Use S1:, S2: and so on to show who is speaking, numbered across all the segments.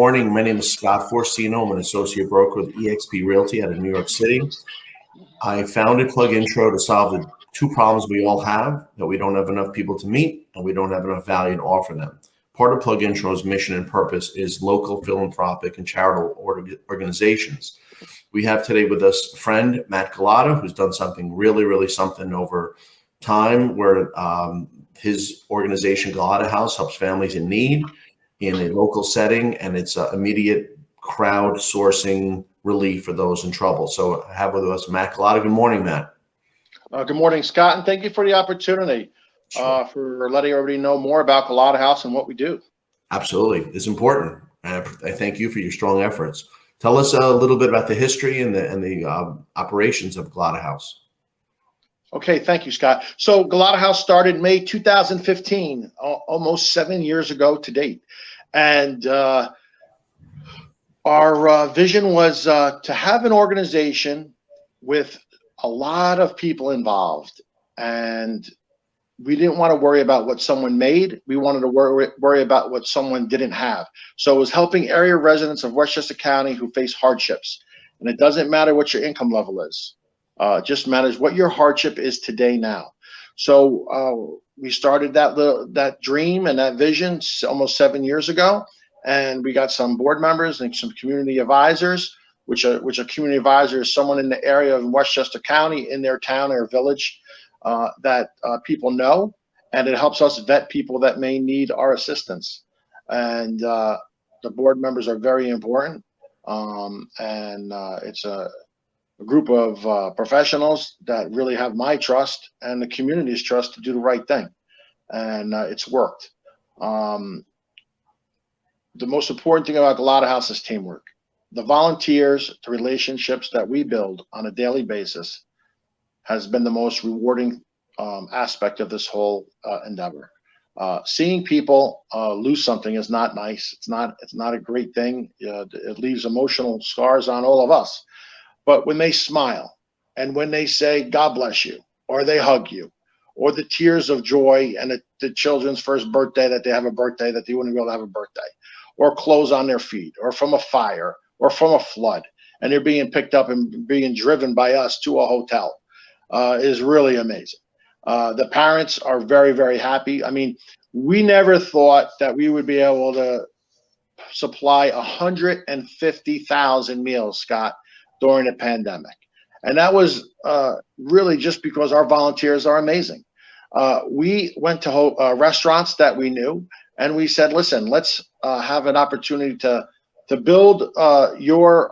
S1: morning. My name is Scott Forcino. I'm an associate broker with eXp Realty out of New York City. I founded PlugIntro to solve the two problems we all have, that we don't have enough people to meet and we don't have enough value to offer them. Part of PlugIntro's mission and purpose is local philanthropic and charitable organizations. We have today with us a friend, Matt Gullotta, who's done something really something over time, where his organization, Gullotta House, helps families in need in a local setting, and it's immediate crowdsourcing relief for those in trouble. So I have with us Matt Gullotta. Good morning, Matt.
S2: Good morning, Scott, and thank you for the opportunity for letting everybody know more about Gullotta House and what we do.
S1: Absolutely. It's important. I thank you for your strong efforts. Tell us a little bit about the history and the operations of Gullotta House.
S2: Okay, thank you, Scott. So Gullotta House started May 2015, almost 7 years ago to date. And our vision was to have an organization with a lot of people involved. And we didn't want to worry about what someone made. We wanted to worry about what someone didn't have. So it was helping area residents of Westchester County who face hardships. And it doesn't matter what your income level is. It just matters what your hardship is today now. So we started that dream and that vision almost 7 years ago. And we got some board members and some community advisors, which are community advisors, someone in the area of Westchester County in their town or village that people know, and it helps us vet people that may need our assistance. And the board members are very important, and it's a group of professionals that really have my trust and the community's trust to do the right thing, and it's worked. The most important thing about Gullotta House is teamwork. The volunteers, the relationships that we build on a daily basis has been the most rewarding aspect of this whole endeavor. Seeing people lose something is not nice. It's not a great thing. It leaves emotional scars on all of us. But when they smile and when they say, God bless you, or they hug you, or the tears of joy and the children's first birthday, that they have a birthday that they wouldn't be able to have a birthday, or clothes on their feet, or from a fire, or from a flood, and they're being picked up and being driven by us to a hotel, is really amazing. The parents are very happy. I mean, we never thought that we would be able to supply 150,000 meals, Scott, during the pandemic. And that was really just because our volunteers are amazing. We went to restaurants that we knew, and we said, listen, let's have an opportunity to build your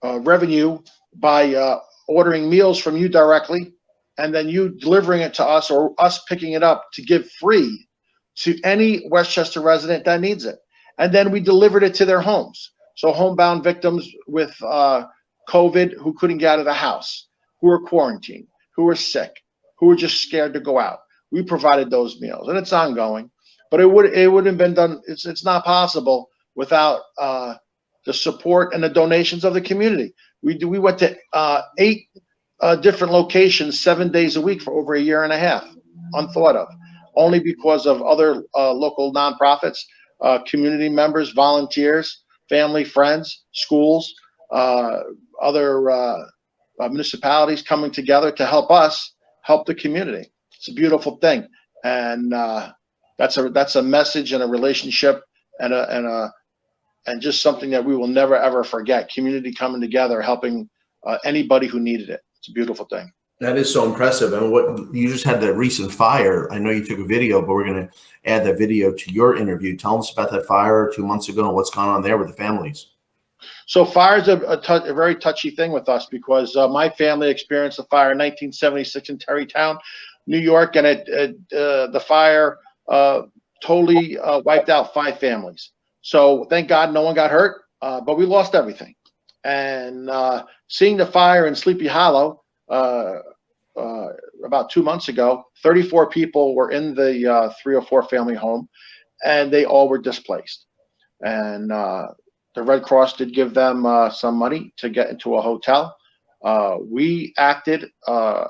S2: revenue by ordering meals from you directly, and then you delivering it to us, or us picking it up to give free to any Westchester resident that needs it. And then we delivered it to their homes. So homebound victims with COVID who couldn't get out of the house, who were quarantined, who were sick, who were just scared to go out. We provided those meals, and it's ongoing. But it would have been done. It's not possible without the support and the donations of the community. We went to 8 different locations 7 days a week for over a year and a half, unthought of, only because of other local nonprofits, community members, volunteers, family, friends, schools, other municipalities coming together to help us help the community. It's a beautiful thing, and that's a message and a relationship and just something that we will never ever forget. Community coming together, helping anybody who needed it. It's a beautiful thing.
S1: That is so impressive. And what you just had, that recent fire. I know you took a video, but we're going to add that video to your interview. Tell us about that fire 2 months ago and what's gone on there with the families.
S2: So fire is a very touchy thing with us, because my family experienced a fire in 1976 in Terrytown, New York, and the fire totally wiped out 5 families. So thank God no one got hurt, but we lost everything. And seeing the fire in Sleepy Hollow about 2 months ago, 34 people were in the 3 or 4 family home, and they all were displaced. And the Red Cross did give them some money to get into a hotel. We acted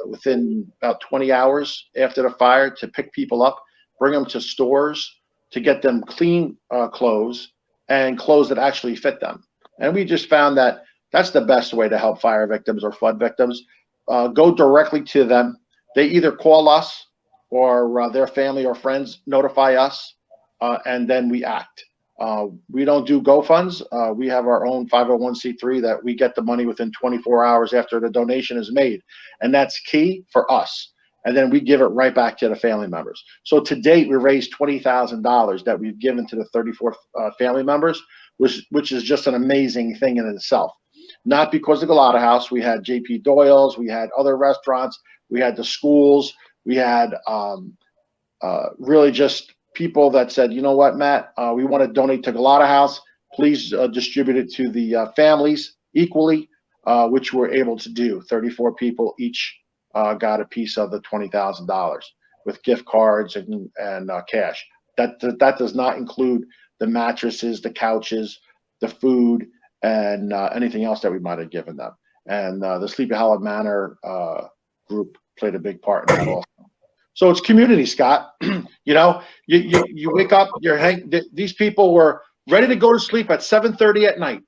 S2: within about 20 hours after the fire to pick people up, bring them to stores, to get them clean clothes, and clothes that actually fit them. And we just found that that's the best way to help fire victims or flood victims. Go directly to them. They either call us or their family or friends notify us, and then we act. We don't do GoFunds. We have our own 501c3 that we get the money within 24 hours after the donation is made. And that's key for us. And then we give it right back to the family members. So to date, we raised $20,000 that we've given to the 34 family members, which is just an amazing thing in itself. Not because of Gullotta House. We had JP Doyle's, we had other restaurants, we had the schools, we had really just people that said, you know what, Matt, we want to donate to Gullotta House. Please distribute it to the families equally, which we're able to do. 34 people each got a piece of the $20,000 with gift cards and cash. That does not include the mattresses, the couches, the food, and anything else that we might have given them. And the Sleepy Hollow Manor group played a big part in that also. So it's community, Scott. You know, you wake up, these people were ready to go to sleep at 7:30 at night.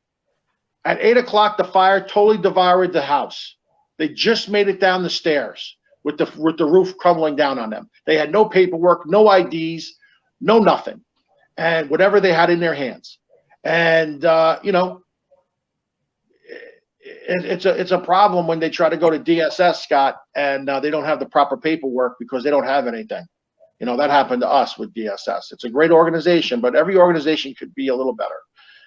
S2: At 8 o'clock, the fire totally devoured the house. They just made it down the stairs with the roof crumbling down on them. They had no paperwork, no IDs, no nothing, and whatever they had in their hands. And you know, it's a problem when they try to go to DSS, Scott, and they don't have the proper paperwork because they don't have anything. You know, that happened to us with DSS. It's a great organization, but every organization could be a little better.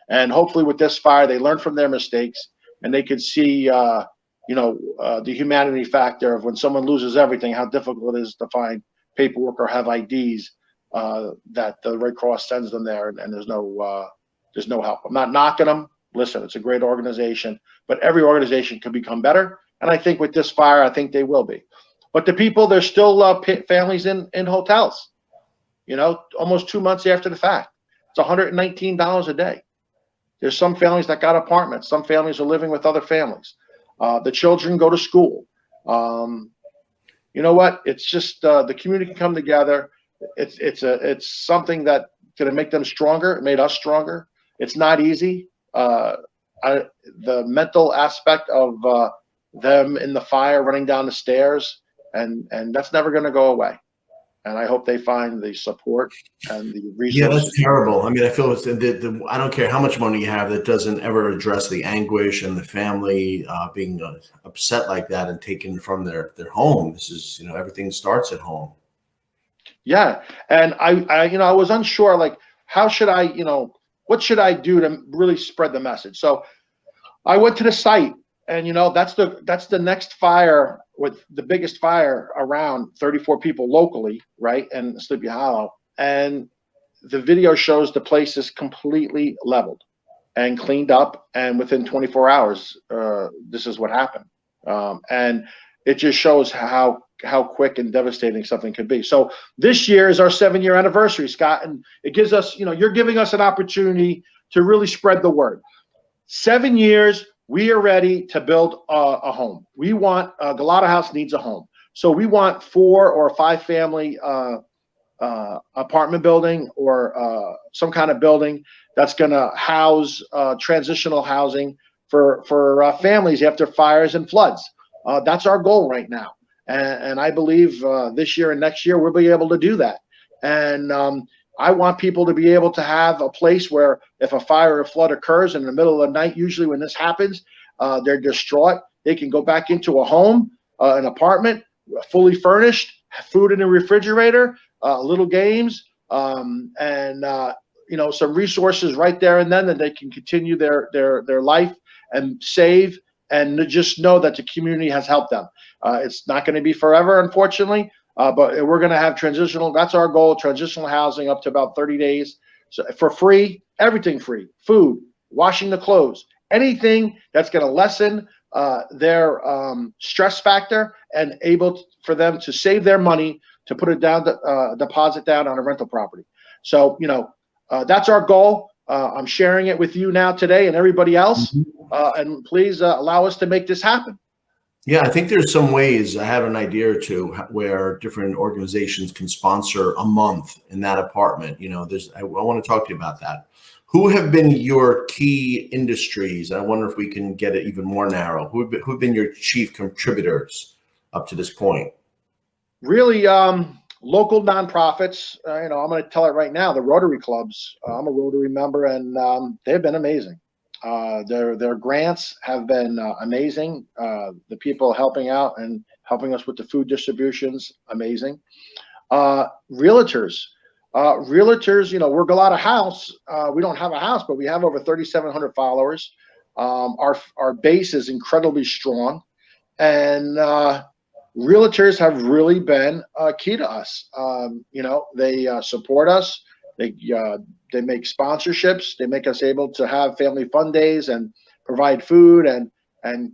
S2: And hopefully with this fire, they learn from their mistakes and they could see, you know, the humanity factor of when someone loses everything, how difficult it is to find paperwork or have IDs that the Red Cross sends them there, and there's no help. I'm not knocking them. Listen, it's a great organization, but every organization can become better. And I think with this fire, I think they will be. But the people, there's still families in hotels, you know, almost 2 months after the fact. It's $119 a day. There's some families that got apartments. Some families are living with other families. The children go to school. You know what? It's just the community can come together. It's something that going to make them stronger. It made us stronger. It's not easy. The mental aspect of them in the fire running down the stairs, and that's never going to go away. And I hope they find the support and the resources.
S1: Yeah, that's terrible. I mean, I feel I don't care how much money you have, that doesn't ever address the anguish and the family being upset like that and taken from their home. This is, you know, everything starts at home.
S2: Yeah, and I was unsure, like, how should I, you know, what should I do to really spread the message? So I went to the site, and you know, that's the next fire, with the biggest fire around, 34 people locally, right, and Sleepy Hollow. And the video shows the place is completely leveled and cleaned up, and within 24 hours, this is what happened. And it just shows how quick and devastating something could be. So this year is our 7-year anniversary, Scott, and it gives us, you know, you're giving us an opportunity to really spread the word. 7 years, we are ready to build a home. We want, Gullotta House needs a home. So we want 4 or 5 family apartment building or some kind of building that's going to house transitional housing for families after fires and floods. That's our goal right now. And I believe this year and next year we'll be able to do that. And I want people to be able to have a place where if a fire or a flood occurs in the middle of the night, usually when this happens, they're distraught. They can go back into a home, an apartment, fully furnished, food in the refrigerator, little games, and you know, some resources right there and then that they can continue their life and save, and just know that the community has helped them. It's not going to be forever, unfortunately, but we're going to have transitional. That's our goal: transitional housing up to about 30 days, so for free, everything free, food, washing the clothes, anything that's going to lessen their stress factor and able for them to save their money to put it down, deposit down on a rental property. So, you know, that's our goal. I'm sharing it with you now today and everybody else. And please allow us to make this happen.
S1: Yeah, I think there's some ways. I have an idea or two where different organizations can sponsor a month in that apartment. You know, I want to talk to you about that. Who have been your key industries? I wonder if we can get it even more narrow. Who've been your chief contributors up to this point?
S2: Really, local nonprofits. I'm going to tell it right now. The Rotary clubs. I'm a Rotary member, and they've been amazing. Their grants have been amazing. The people helping out and helping us with the food distributions, amazing. Realtors. Realtors, we're Gullotta House. We don't have a house, but we have over 3,700 followers. Our base is incredibly strong, and realtors have really been key to us. They support us. They make sponsorships. They make us able to have family fun days and provide food. And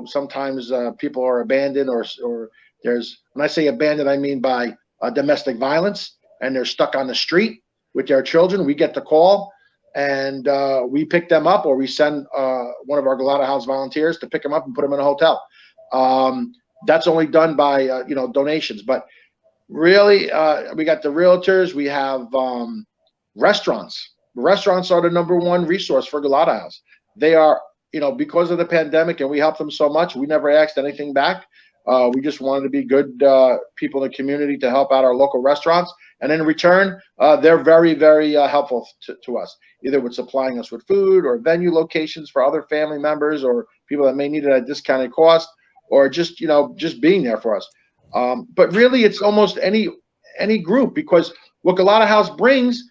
S2: sometimes people are abandoned, or there's, when I say abandoned, I mean by domestic violence, and they're stuck on the street with their children. We get the call, and we pick them up, or we send one of our Gullotta House volunteers to pick them up and put them in a hotel. That's only done by donations. But really, we got the realtors. We have restaurants. Restaurants are the #1 resource for Gullotta House. They are, because of the pandemic, and we helped them so much, we never asked anything back. We just wanted to be good people in the community to help out our local restaurants. And in return, they're very, very helpful to us, either with supplying us with food or venue locations for other family members or people that may need it at a discounted cost, or just being there for us. But really, it's almost any group, because what Gullotta House brings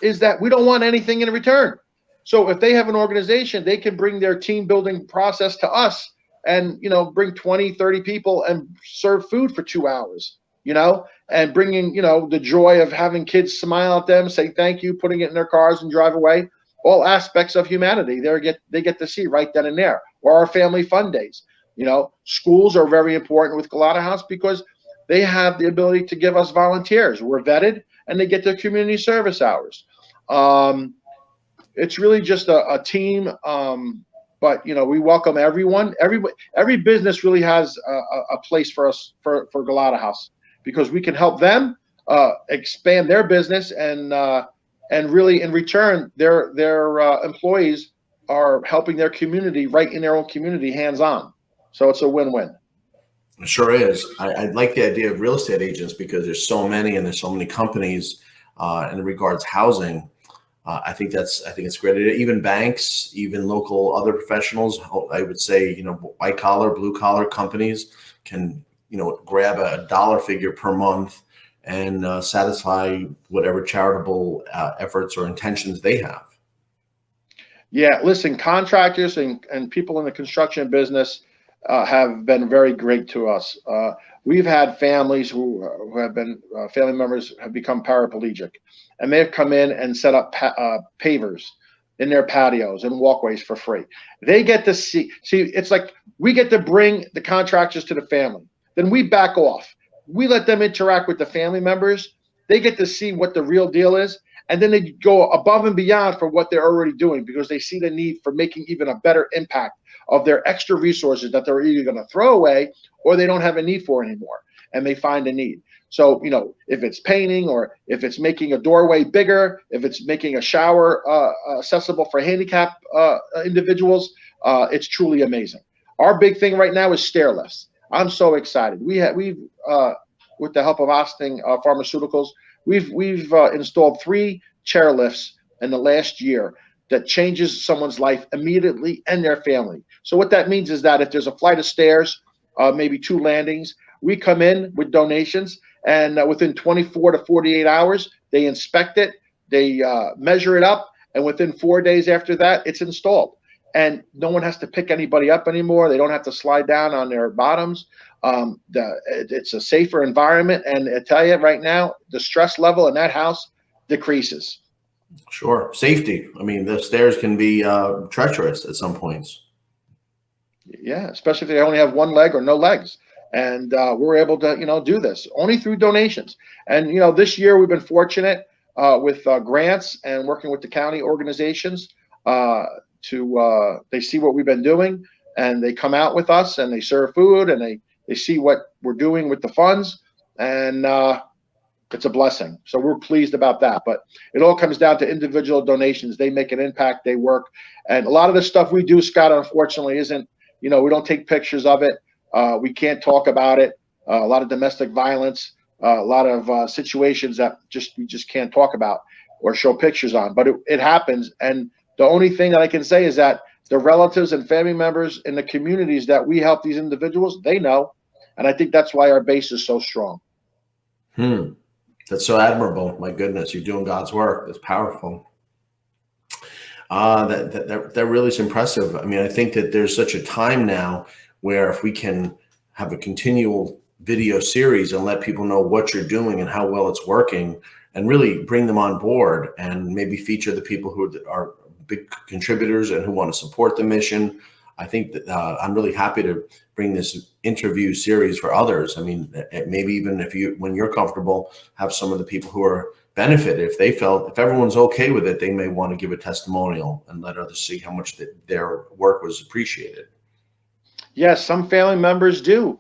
S2: is that we don't want anything in return. So if they have an organization, they can bring their team building process to us, and bring 20, 30 people and serve food for 2 hours, and bringing the joy of having kids smile at them, say thank you, putting it in their cars and drive away. All aspects of humanity they get to see right then and there. Or our family fun days. Schools are very important with Gullotta House, because they have the ability to give us volunteers. We're vetted, and they get their community service hours. It's really just a team. But we welcome everyone. Every business really has a place for us for Gullotta House, because we can help them expand their business, and really in return, their employees are helping their community right in their own community, hands on. So it's a win-win.
S1: It sure is. I like the idea of real estate agents, because there's so many, and there's so many companies in regards housing. I think it's great. Even banks, even local other professionals, I would say, white collar, blue collar companies can, grab a dollar figure per month and satisfy whatever charitable efforts or intentions they have.
S2: Yeah, listen, contractors and people in the construction business have been very great to us. We've had families who have been family members have become paraplegic, and they have come in and set up pavers in their patios and walkways for free. They get to see, it's like we get to bring the contractors to the family. Then we back off. We let them interact with the family members. They get to see what the real deal is. And then they go above and beyond for what they're already doing, because they see the need for making even a better impact of their extra resources that they're either going to throw away or they don't have a need for anymore, and they find a need. So, if it's painting, or if it's making a doorway bigger, if it's making a shower accessible for handicapped individuals, it's truly amazing. Our big thing right now is stair lifts. I'm so excited. We've with the help of Austin Pharmaceuticals, we've installed 3 chair lifts in the last year that changes someone's life immediately and their family. So what that means is that if there's a flight of stairs, maybe 2 landings, we come in with donations, and within 24 to 48 hours, they inspect it, they measure it up, and within 4 days after that, it's installed. And no one has to pick anybody up anymore. They don't have to slide down on their bottoms. It's a safer environment, and I tell you right now, the stress level in that house decreases.
S1: Sure. Safety. I mean, the stairs can be treacherous at some points.
S2: Yeah, especially if they only have 1 leg or no legs. And we're able to, do this only through donations. And, this year we've been fortunate with grants and working with the county organizations they see what we've been doing, and they come out with us and they serve food, and they see what we're doing with the funds. And it's a blessing. So we're pleased about that. But it all comes down to individual donations. They make an impact, they work. And a lot of the stuff we do, Scott, unfortunately isn't, we don't take pictures of it. We can't talk about it. A lot of domestic violence, a lot of situations that we just can't talk about or show pictures on, but it happens. And the only thing that I can say is that the relatives and family members in the communities that we help these individuals, they know. And I think that's why our base is so strong.
S1: That's so admirable. My goodness, you're doing God's work. That's powerful. That really is impressive. I mean, I think that there's such a time now where if we can have a continual video series and let people know what you're doing and how well it's working, and really bring them on board, and maybe feature the people who are big contributors and who want to support the mission. I think that I'm really happy to bring this interview series for others. I mean, maybe even when you're comfortable, have some of the people who are benefited. If everyone's okay with it, they may want to give a testimonial and let others see how much their work was appreciated.
S2: Yes, some family members do,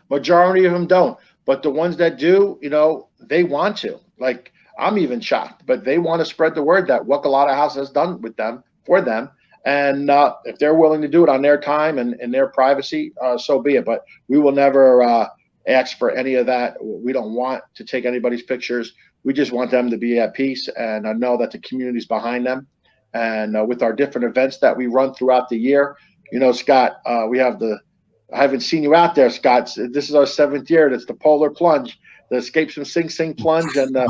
S2: majority of them don't. But the ones that do, they want to. Like, I'm even shocked, but they want to spread the word that what Gullotta House has done with them, for them. And if they're willing to do it on their time and in their privacy, so be it. But we will never ask for any of that. We don't want to take anybody's pictures. We just want them to be at peace and know that the community's behind them. And with our different events that we run throughout the year, Scott, we have I haven't seen you out there, Scott. This is our 7th year. It's the Polar Plunge, the Escapes from Sing Sing Plunge, and the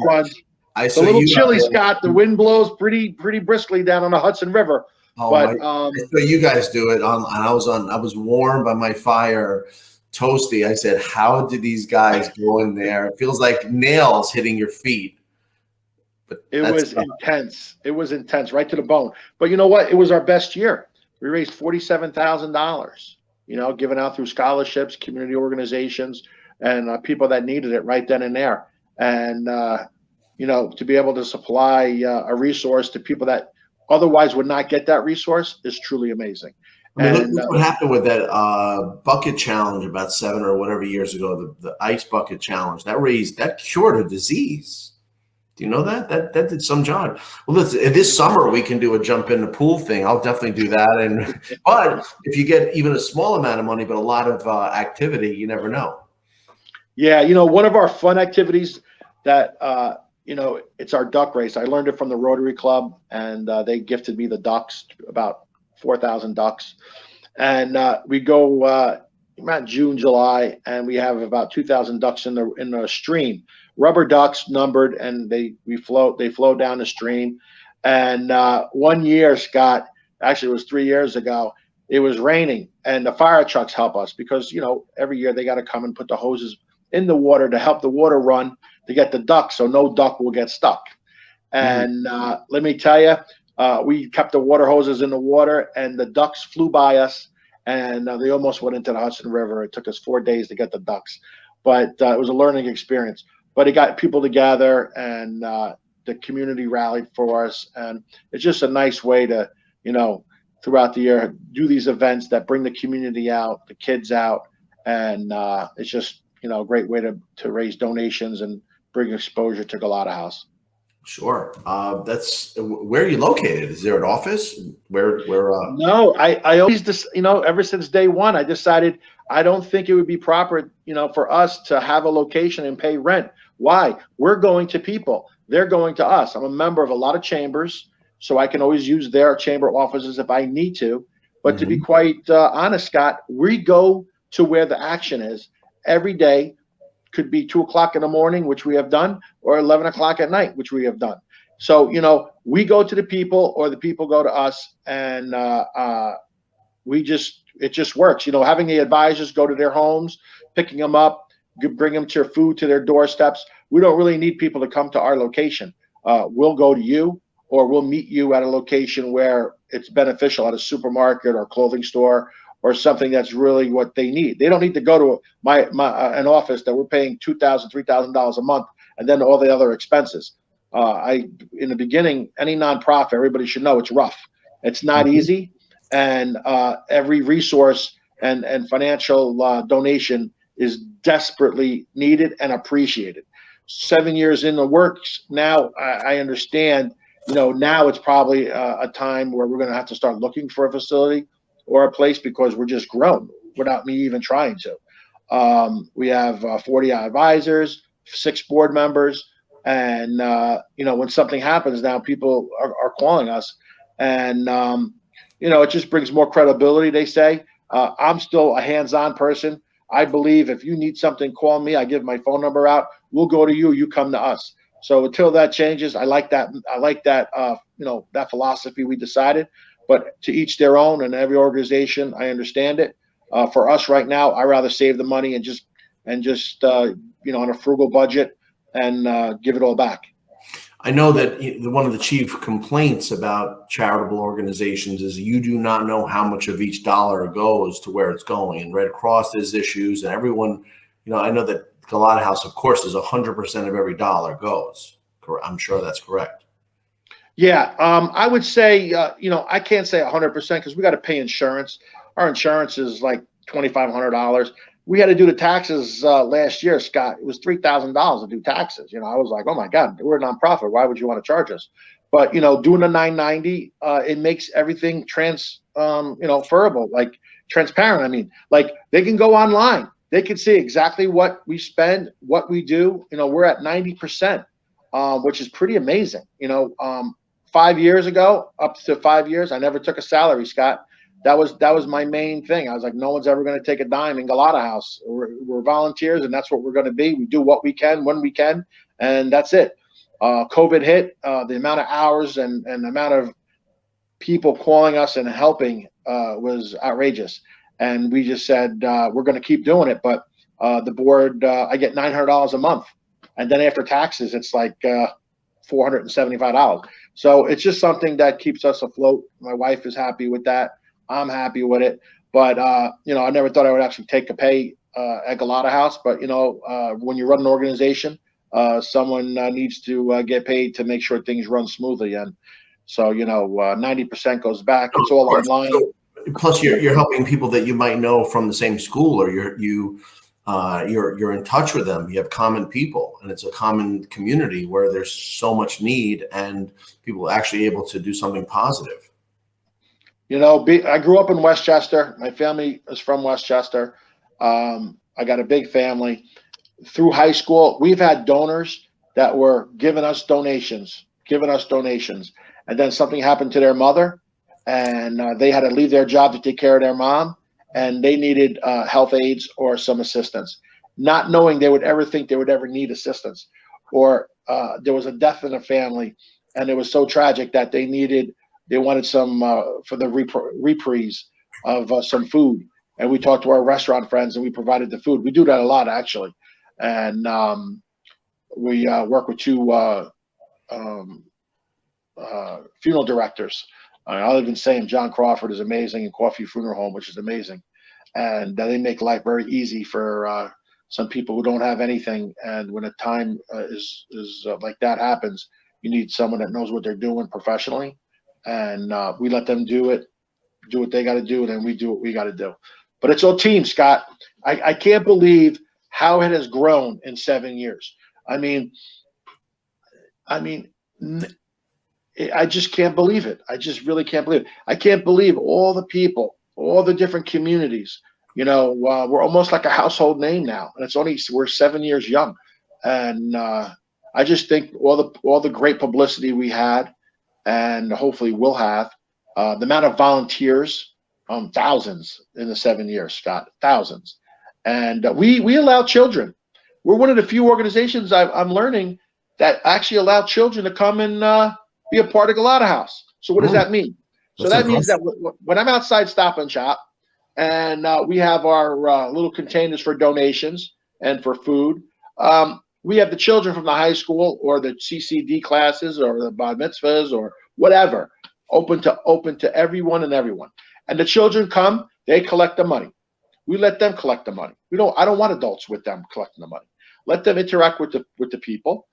S2: Plunge. It's a little chilly, Scott. The wind blows pretty briskly down on the Hudson River.
S1: I saw you guys do it I was warm by my fire, toasty. I said, how did these guys go in there? It feels like nails hitting your feet. But
S2: it was intense. It was intense, right to the bone. But you know what? It was our best year. We raised $47,000, given out through scholarships, community organizations, and people that needed it right then and there. And, to be able to supply a resource to people that otherwise would not get that resource is truly amazing.
S1: I mean, look what happened with that bucket challenge about 7 or whatever years ago, the ice bucket challenge. That cured a disease. Do you know that? That did some job. Well, this summer we can do a jump in the pool thing. I'll definitely do that. But if you get even a small amount of money, but a lot of activity, you never know.
S2: Yeah, one of our fun activities that it's our duck race. I learned it from the Rotary Club, and they gifted me the ducks, about 4,000 ducks, and we go around June, July, and we have about 2,000 ducks in the stream. Rubber ducks, numbered, and they float down the stream. And one year, Scott, actually it was 3 years ago, it was raining, and the fire trucks help us because every year they got to come and put the hoses in the water to help the water run to get the ducks, so no duck will get stuck. And let me tell you, we kept the water hoses in the water, and the ducks flew by us, and they almost went into the Hudson River. It took us 4 days to get the ducks, but it was a learning experience. But it got people together, and the community rallied for us, and it's just a nice way to, throughout the year, do these events that bring the community out, the kids out, and it's just, a great way to raise donations and bring exposure to Gullotta House.
S1: Sure. That's where are you located? Is there an office? Where?
S2: No, I always just, ever since day one, I decided I don't think it would be proper, for us to have a location and pay rent. Why? We're going to people. They're going to us. I'm a member of a lot of chambers, so I can always use their chamber offices if I need to. But to be quite honest, Scott, we go to where the action is every day. Could be 2 o'clock in the morning, which we have done, or 11 o'clock at night, which we have done. So, we go to the people or the people go to us, and it just works. Having the advisors go to their homes, picking them up, bring them their food to their doorsteps. We don't really need people to come to our location. We'll go to you, or we'll meet you at a location where it's beneficial, at a supermarket or clothing store, or something that's really what they need. They don't need to go to an office that we're paying $2,000, $3,000 a month, and then all the other expenses. In the beginning, any nonprofit, everybody should know it's rough. It's not easy, and every resource and financial donation is desperately needed and appreciated. 7 years in the works now, I understand. Now it's probably a time where we're going to have to start looking for a facility or a place because we're just grown without me even trying to. We have 40 advisors, 6 board members, and when something happens now, people are calling us, and it just brings more credibility. They say I'm still a hands-on person. I believe if you need something, call me. I give my phone number out. We'll go to you. You come to us. So until that changes, I like that. That philosophy we decided. But to each their own, and every organization, I understand it. For us right now, I rather save the money and just on a frugal budget and give it all back.
S1: I know that one of the chief complaints about charitable organizations is you do not know how much of each dollar goes to where it's going. And Red Cross has issues, and everyone, I know that Gullotta House, of course, is 100% of every dollar goes. I'm sure that's correct.
S2: Yeah, I would say, I can't say 100% because we got to pay insurance. Our insurance is like $2,500. We had to do the taxes last year, Scott. It was $3,000 to do taxes. I was like, oh my God, we're a nonprofit. Why would you want to charge us? But doing the 990, it makes everything transferable, like transparent. I mean, like they can go online. They can see exactly what we spend, what we do. We're at 90%, which is pretty amazing. 5 years ago, up to 5 years, I never took a salary, Scott. That was my main thing. I was like, no one's ever going to take a dime in Gullotta House. We're volunteers, and that's what we're going to be. We do what we can when we can, and that's it. COVID hit. The amount of hours and the amount of people calling us and helping was outrageous. And we just said, we're going to keep doing it. But the board, I get $900 a month. And then after taxes, it's like $475. So it's just something that keeps us afloat. My wife is happy with that. I'm happy with it. But, I never thought I would actually take a pay at Gullotta House. But, when you run an organization, someone needs to get paid to make sure things run smoothly. And so, 90% goes back. It's all online.
S1: Plus, you're helping people that you might know from the same school, or you're in touch with them. You have common people, and it's a common community where there's so much need, and people are actually able to do something positive.
S2: I grew up in Westchester. My family is from Westchester. I got a big family. Through high school, we've had donors that were giving us donations, and then something happened to their mother, and they had to leave their job to take care of their mom, and they needed health aides or some assistance, not knowing they would ever think they would ever need assistance. Or there was a death in the family, and it was so tragic that they wanted some for the reprise of some food. And we talked to our restaurant friends, and we provided the food. We do that a lot, actually. And we work with 2 funeral directors. I'll even say him, John Crawford is amazing, and Coffee Funeral Home, which is amazing. And they make life very easy for some people who don't have anything. And when a time is like that happens, you need someone that knows what they're doing professionally. And we let them do what they got to do, and then we do what we got to do. But it's all team, Scott. I can't believe how it has grown in 7 years. I mean, I just can't believe it. I just really can't believe it. I can't believe all the people, all the different communities. We're almost like a household name now, and we're 7 years young. And I just think all the great publicity we had, and hopefully we'll have, the amount of volunteers, thousands in the 7 years, Scott, thousands. And we allow children. We're one of the few organizations I'm learning that actually allow children to come and be a part of Gullotta House. So what does that mean? So that means that when I'm outside Stop and Shop, and we have our little containers for donations and for food, we have the children from the high school or the CCD classes or the bar mitzvahs or whatever, open to everyone and everyone. And the children come, they collect the money. We let them collect the money. I don't want adults with them collecting the money. Let them interact with the people.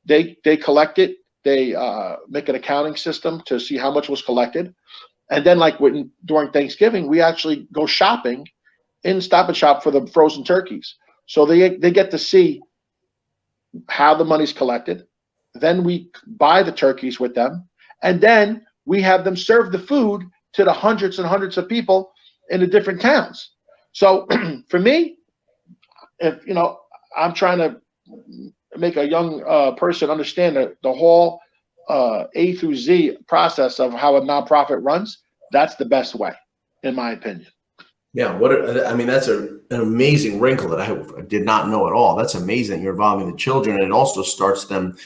S2: They collect it. They make an accounting system to see how much was collected. And then during Thanksgiving, we actually go shopping in Stop and Shop for the frozen turkeys. So they get to see how the money's collected. Then we buy the turkeys with them, and then we have them serve the food to the hundreds and hundreds of people in the different towns. So for me, if I'm trying to make a young person understand the whole A through Z process of how a nonprofit runs, that's the best way, in my opinion.
S1: Yeah, that's an amazing wrinkle that I did not know at all. That's amazing that you're involving the children, and it also starts them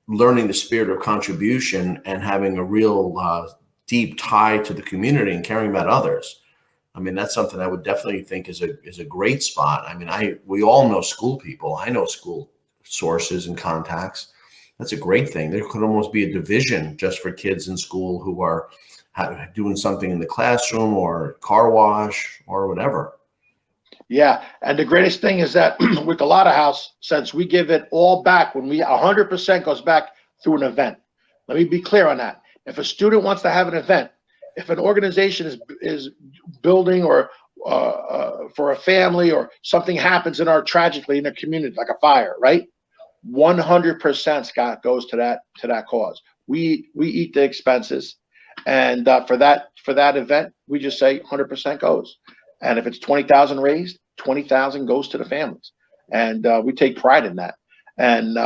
S1: learning the spirit of contribution and having a real deep tie to the community and caring about others. I mean, that's something I would definitely think is a great spot. I mean, we all know school people. I know school sources and contacts. That's a great thing. There could almost be a division just for kids in school who are doing something in the classroom or car wash or whatever.
S2: Yeah, and the greatest thing is that with Gullotta House, since we give it all back, when 100% goes back through an event. Let me be clear on that. If a student wants to have an event, if an organization is building or for a family, or something happens tragically in a community, like a fire, right? 100%, Scott, goes to that cause. We eat the expenses, and for that event, we just say 100% goes. And if it's 20,000 raised, 20,000 goes to the families, and we take pride in that. And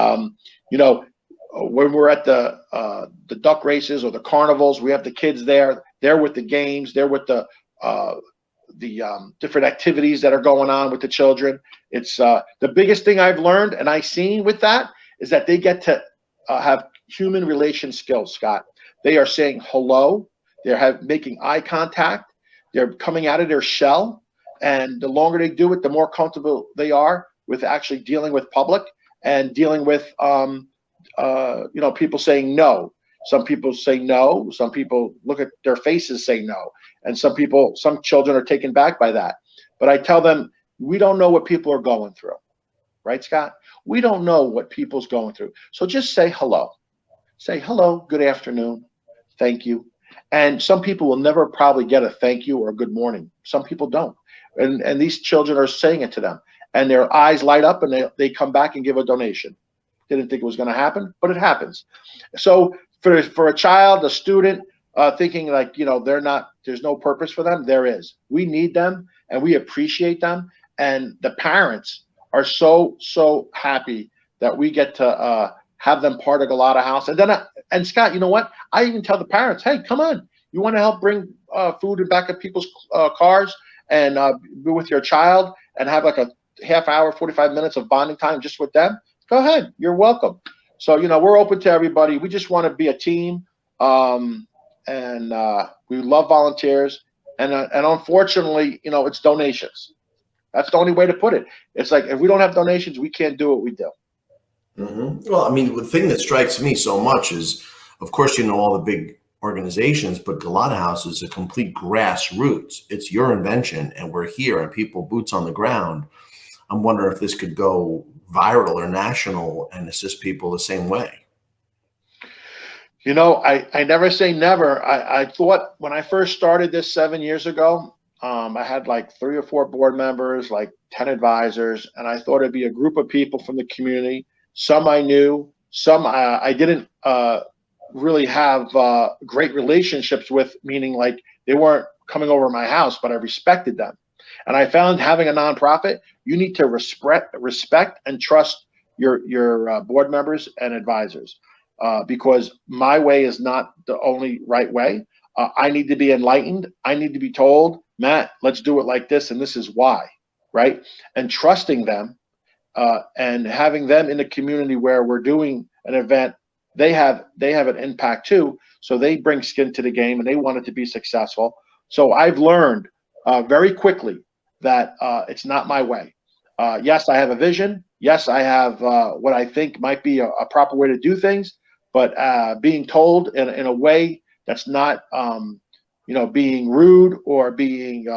S2: when we're at the duck races or the carnivals, we have the kids there. They're with the games. They're with the different activities that are going on with the children. It's the biggest thing I've learned and I've seen with that is that they get to have human relation skills, Scott. They are saying hello. They're making eye contact. They're coming out of their shell. And the longer they do it, the more comfortable they are with actually dealing with public and dealing with, people saying no. Some people say no. Some people look at their faces, say no. And some children are taken back by that. But I tell them, we don't know what people are going through. Right, Scott? We don't know what people's going through. So just say hello. Say hello, good afternoon, thank you. And some people will never probably get a thank you or a good morning. Some people don't. And these children are saying it to them. And their eyes light up and they come back and give a donation. Didn't think it was going to happen, but it happens. So for a child, a student, thinking like, there's no purpose for them, there is. We need them and we appreciate them. And the parents are so happy that we get to have them part of Gullotta House. And Scott, you know what? I even tell the parents, hey, come on. You want to help bring food in back of people's cars and be with your child and have like a half hour, 45 minutes of bonding time just with them? Go ahead. You're welcome. So, we're open to everybody. We just want to be a team. And we love volunteers. And unfortunately, it's donations. That's the only way to put it. It's like, if we don't have donations, we can't do what we do.
S1: Mm-hmm. Well, I mean, the thing that strikes me so much is, of course, all the big organizations, but Gullotta House is a complete grassroots. It's your invention, and we're here, and people boots on the ground. I'm wondering if this could go viral or national and assist people the same way.
S2: I never say never. I thought when I first started this 7 years ago, I had like 3 or 4 board members, like 10 advisors, and I thought it'd be a group of people from the community. Some I knew, some I didn't really have great relationships with, meaning like they weren't coming over to my house, but I respected them. And I found having a nonprofit, you need to respect and trust your board members and advisors, because my way is not the only right way. I need to be enlightened. I need to be told, Matt, let's do it like this, and this is why, right? And trusting them and having them in the community where we're doing an event, they have an impact too. So they bring skin to the game and they want it to be successful. So I've learned very quickly that it's not my way. Yes, I have a vision. Yes, I have what I think might be a proper way to do things, but being told in a way that's not, being rude or being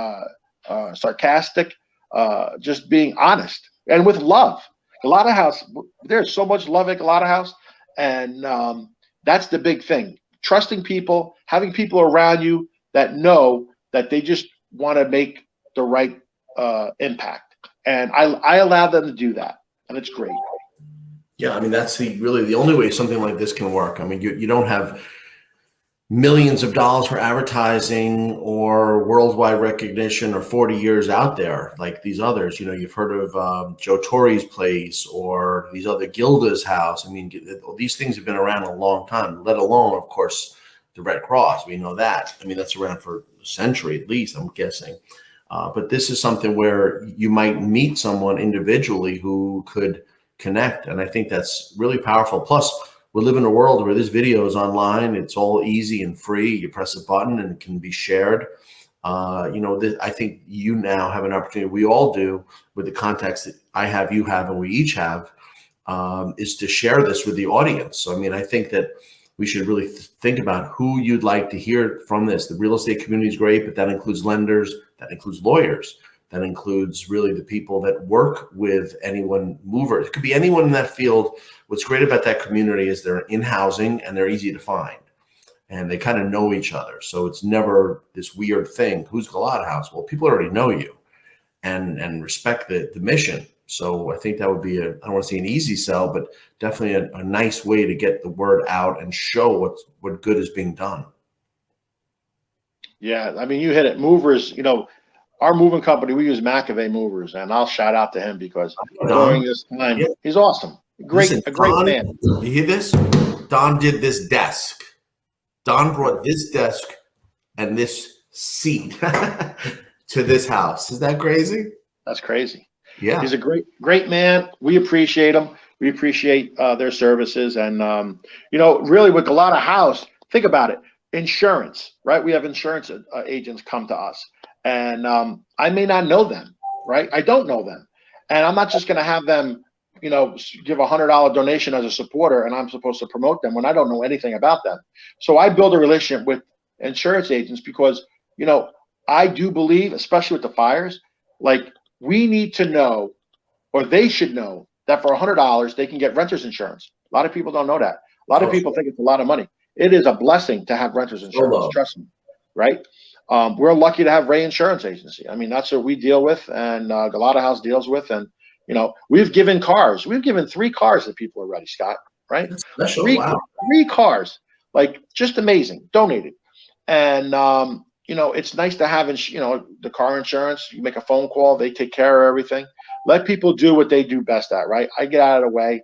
S2: sarcastic, just being honest and with love. Gullotta House, there's so much love at Gullotta House, and that's the big thing. Trusting people, having people around you that know that they just want to make the right impact. And I allow them to do that, and it's great.
S1: Yeah, I mean, that's really the only way something like this can work. I mean, you don't have millions of dollars for advertising or worldwide recognition or 40 years out there like these others. You've heard of Joe Torre's place or these other Gilda's house. I mean, these things have been around a long time, let alone, of course, the Red Cross. We know that. I mean, that's around for a century at least, I'm guessing. But this is something where you might meet someone individually who could connect. And I think that's really powerful. Plus, we live in a world where this video is online. It's all easy and free. You press a button and it can be shared. I think you now have an opportunity, we all do, with the context that I have, you have, and we each have, is to share this with the audience. So, I mean, I think that we should really think about who you'd like to hear from this. The real estate community is great, but that includes lenders, that includes lawyers, that includes really the people that work with anyone movers. It could be anyone in that field. What's great about that community is they're in housing and they're easy to find and they kind of know each other. So it's never this weird thing. Who's Gullotta House? Well, people already know you and respect the mission. So I think that would be I don't want to say an easy sell, but definitely a nice way to get the word out and show what good is being done.
S2: Yeah, I mean, you hit it. Movers, our moving company, we use McAvey Movers, and I'll shout out to him because during this time, he's awesome.
S1: Listen,
S2: a great man.
S1: You hear this? Don did this desk. Don brought this desk and this seat to this house. Is that crazy?
S2: That's crazy.
S1: Yeah.
S2: He's a great man. We appreciate him. We appreciate their services. And, really with Gullotta House, think about it. Insurance, right? We have insurance agents come to us. And I may not know them, right? I don't know them. And I'm not just going to have them, give $100 donation as a supporter and I'm supposed to promote them when I don't know anything about them. So I build a relationship with insurance agents because, I do believe, especially with the fires, like we need to know, or they should know, that for $100 they can get renter's insurance. A lot of people don't know that. A lot of people think it's a lot of money. It is a blessing to have renter's insurance. Trust me, right? We're lucky to have Ray Insurance Agency. I mean, that's what we deal with, and Gullotta House deals with. And we've given cars. We've given 3 cars to people already, Scott. Right?
S1: That's special.
S2: 3,
S1: wow.
S2: 3 cars, like just amazing, donated. And it's nice to have the car insurance. You make a phone call, they take care of everything. Let people do what they do best at. Right? I get out of the way.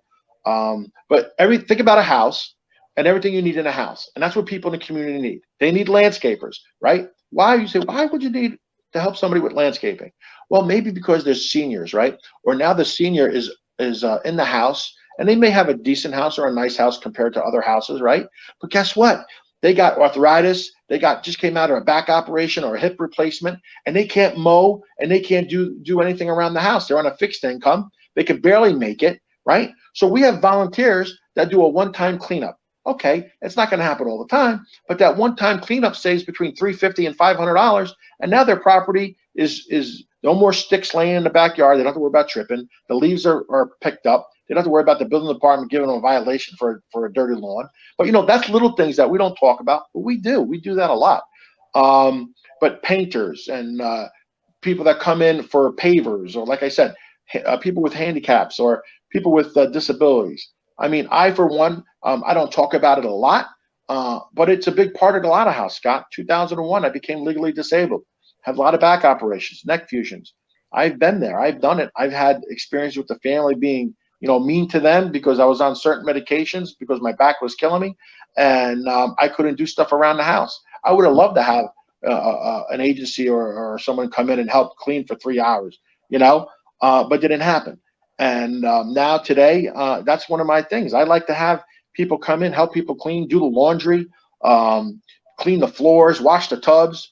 S2: But think about a house and everything you need in a house, and that's what people in the community need. They need landscapers, right? Why would you need to help somebody with landscaping? Well, maybe because there's seniors, right? Or now the senior is in the house, and they may have a decent house or a nice house compared to other houses, right? But guess what? They got arthritis. They just came out of a back operation or a hip replacement, and they can't mow and they can't do anything around the house. They're on a fixed income. They can barely make it, right? So we have volunteers that do a one-time cleanup. Okay, it's not going to happen all the time, but that one-time cleanup saves between $350 and $500, and now their property is no more sticks laying in the backyard. They don't have to worry about tripping. The leaves are picked up. They don't have to worry about the building department giving them a violation for a dirty lawn. But that's little things that we don't talk about, but we do. We do that a lot. But painters and people that come in for pavers, or like I said, people with handicaps or people with disabilities. I mean, I, for one, I don't talk about it a lot, but it's a big part of Gullotta House, Scott. 2001, I became legally disabled. Have a lot of back operations, neck fusions. I've been there. I've done it. I've had experience with the family being, mean to them because I was on certain medications because my back was killing me, and I couldn't do stuff around the house. I would have loved to have an agency or someone come in and help clean for 3 hours, but didn't happen. And now today, that's one of my things. I like to have people come in, help people clean, do the laundry, clean the floors, wash the tubs,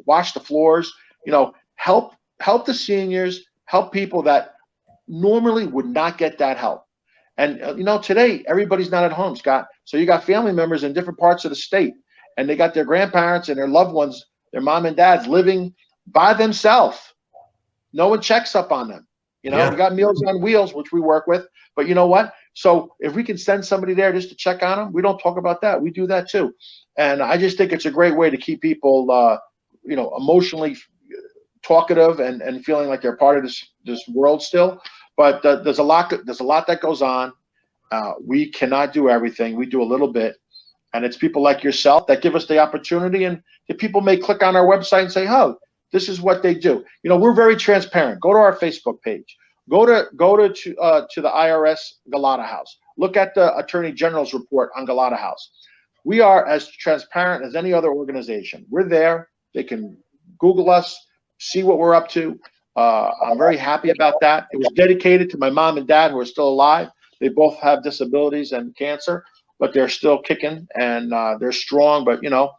S2: wash the floors, help the seniors, help people that normally would not get that help. And, today, everybody's not at home, Scott. So you got family members in different parts of the state, and they got their grandparents and their loved ones, their mom and dads living by themselves. No one checks up on them. We got Meals on Wheels, which we work with. But you know what? So if we can send somebody there just to check on them, we don't talk about that. We do that too. And I just think it's a great way to keep people, emotionally talkative and feeling like they're part of this world still. But there's a lot that goes on. We cannot do everything. We do a little bit, and it's people like yourself that give us the opportunity. And the people may click on our website and say, "Oh, this is what they do." You know, we're very transparent. Go to our Facebook page. Go to the IRS Gullotta House. Look at the Attorney General's report on Gullotta House. We are as transparent as any other organization. We're there. They can Google us, see what we're up to. I'm very happy about that. It was dedicated to my mom and dad who are still alive. They both have disabilities and cancer, but they're still kicking and they're strong. But you know,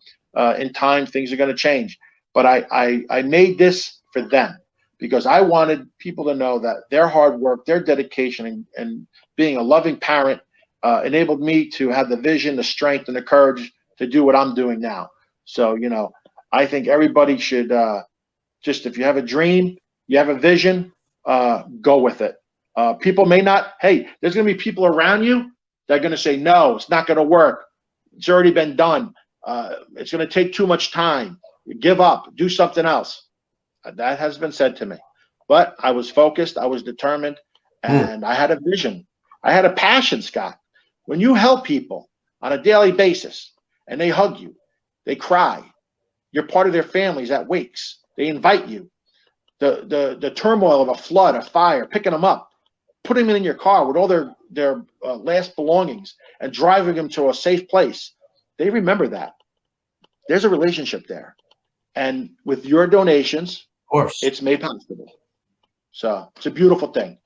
S2: in time things are going to change. But I made this for them because I wanted people to know that their hard work, their dedication, and being a loving parent enabled me to have the vision, the strength, and the courage to do what I'm doing now. So, you know, I think everybody should just, if you have a dream, you have a vision, go with it. People may not, hey, there's going to be people around you that are going to say, no, it's not going to work. It's already been done. It's going to take too much time. Give up, do something else. That has been said to me. But I was focused, I was determined, and I had a vision. I had a passion, Scott. When you help people on a daily basis and they hug you, they cry, you're part of their families at wakes, they invite you. The turmoil of a flood, a fire, picking them up, putting them in your car with all their last belongings and driving them to a safe place. They remember that. There's a relationship there. And with your donations,
S1: Of course,
S2: it's made possible. So it's a beautiful thing.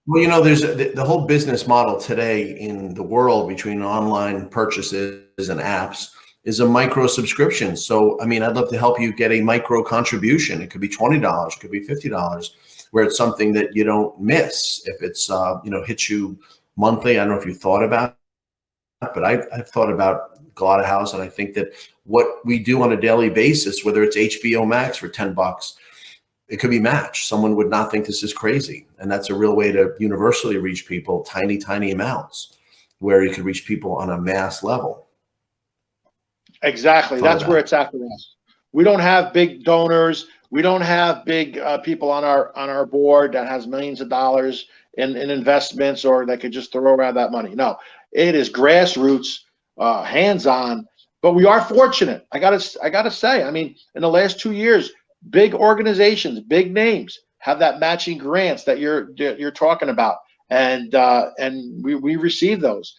S1: Well, you know, there's the whole business model today in the world between online purchases and apps is a micro subscription. So, I mean, I'd love to help you get a micro contribution. It could be $20, it could be $50, where it's something that you don't miss. If it's, you know, hits you monthly, I don't know if you thought about it, but I've thought about Gullotta House, and I think that what we do on a daily basis, whether it's HBO Max for $10, it could be matched. Someone would not think this is crazy. And that's a real way to universally reach people, tiny, tiny amounts, where you could reach people on a mass level.
S2: Exactly. That's where it's at for us. We don't have big donors. We don't have big people on our board that has millions of dollars in investments or that could just throw around that money. No, it is grassroots, hands-on. But we are fortunate. I gotta say. I mean, in the last 2 years, big organizations, big names have that matching grants that you're talking about, and we receive those.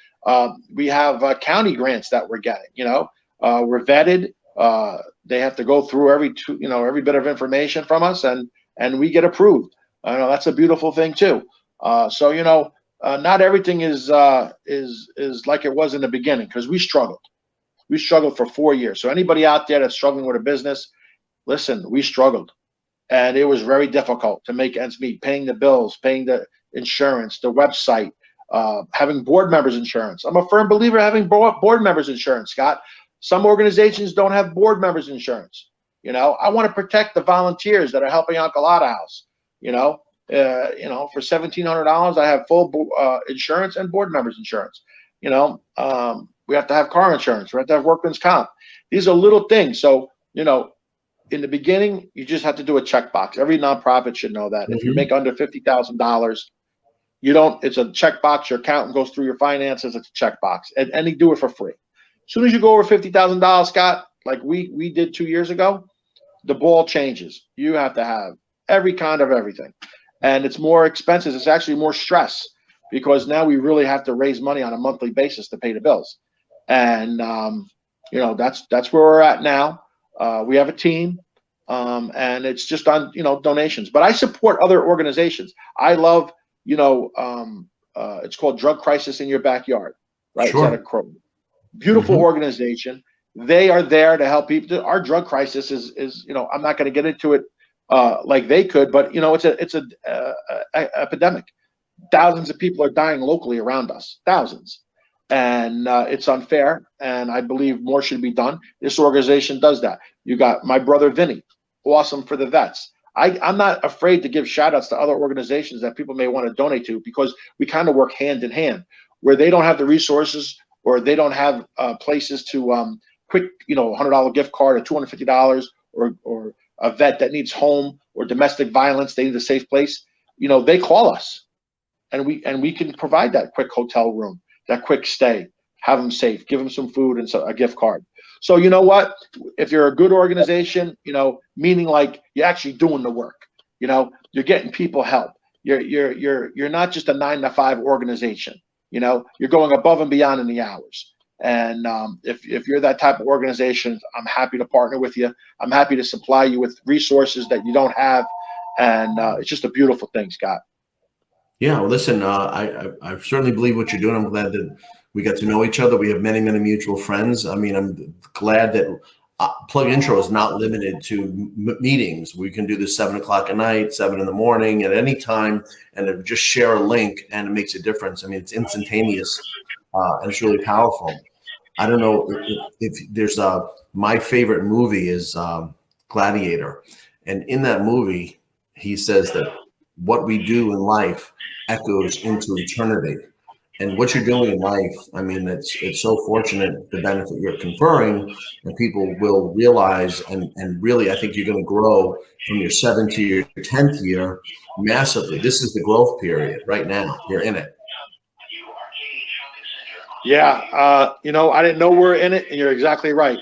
S2: We have county grants that we're getting. You know, we're vetted. They have to go through every bit of information from us, and we get approved. I know that's a beautiful thing too. So you know, not everything is like it was in the beginning, because we struggled. We struggled for 4 years. So anybody out there that's struggling with a business, listen, we struggled, and it was very difficult to make ends meet, paying the bills, paying the insurance, the website, having board members insurance. I'm a firm believer in having board members insurance, Scott. Some organizations don't have board members insurance. You know, I want to protect the volunteers that are helping out Gullotta House. You know, for $1,700, I have full insurance and board members insurance. You know, we have to have car insurance. We have to have workman's comp. These are little things. So, you know, in the beginning, you just have to do a checkbox. Every nonprofit should know that. If you make under $50,000, you don't. It's a checkbox. Your accountant goes through your finances. It's a checkbox, and they do it for free. As soon as you go over $50,000, Scott, like we did 2 years ago, the ball changes. You have to have every kind of everything, and it's more expenses. It's actually more stress, because now we really have to raise money on a monthly basis to pay the bills, and you know, that's where we're at now. We have a team, and it's just on, you know, donations. But I support other organizations. I love, you know, it's called Drug Crisis in Your Backyard, right?
S1: Sure.
S2: It's at a Croton. Beautiful organization. They are there to help people. Our drug crisis is, you know, I'm not going to get into it like they could, but you know, it's a epidemic. Thousands of people are dying locally around us, thousands, and it's unfair. And I believe more should be done. This organization does that. You got my brother Vinny, awesome for the vets. I'm not afraid to give shout outs to other organizations that people may want to donate to, because we kind of work hand in hand, where they don't have the resources, or they don't have places to quick, you know, $100 gift card or $250 or a vet that needs home or domestic violence, they need a safe place, they call us, and we can provide that quick hotel room, that quick stay, have them safe, give them some food and a gift card. So you know what? If you're a good organization, meaning like you're actually doing the work, you're getting people help. You're not just a 9-to-5 organization. You're going above and beyond in the hours. And if you're that type of organization, I'm happy to partner with you. I'm happy to supply you with resources that you don't have. And it's just a beautiful thing, Scott.
S1: Yeah, well, listen, I certainly believe what you're doing. I'm glad that we got to know each other. We have many, many mutual friends. I mean, I'm glad that PlugIntro is not limited to meetings. We can do this 7 o'clock at night, 7 in the morning, at any time, and just share a link, and it makes a difference. I mean, it's instantaneous, and it's really powerful. I don't know if there's my favorite movie is Gladiator, and in that movie, he says that what we do in life echoes into eternity. And what you're doing in life, I mean, it's so fortunate the benefit you're conferring, and people will realize, and really, I think you're going to grow from your 7th to your 10th year massively. This is the growth period right now. You're in it.
S2: Yeah, I didn't know we're in it, and you're exactly right.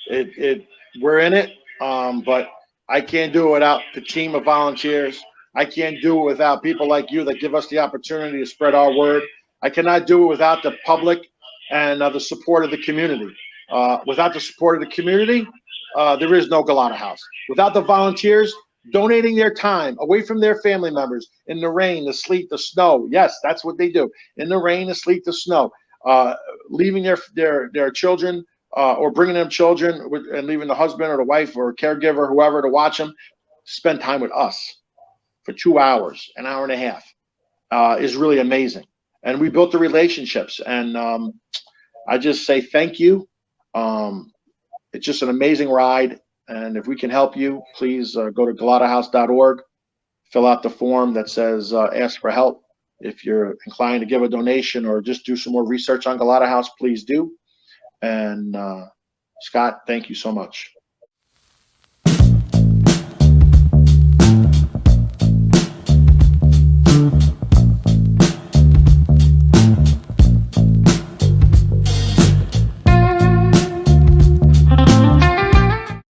S2: We're in it, but I can't do it without the team of volunteers. I can't do it without people like you that give us the opportunity to spread our word. I cannot do it without the public and the support of the community. Without the support of the community, there is no Gullotta House. Without the volunteers donating their time away from their family members in the rain, the sleet, the snow. Yes, that's what they do. In the rain, the sleet, the snow. Leaving their children or bringing them children and leaving the husband or the wife or caregiver, whoever, to watch them, spend time with us for 2 hours, an hour and a half, is really amazing. And we built the relationships, and I just say thank you. It's just an amazing ride, and if we can help you, please go to gullottahouse.org, fill out the form that says ask for help. If you're inclined to give a donation or just do some more research on Gullotta House, please do. And Scott, thank you so much.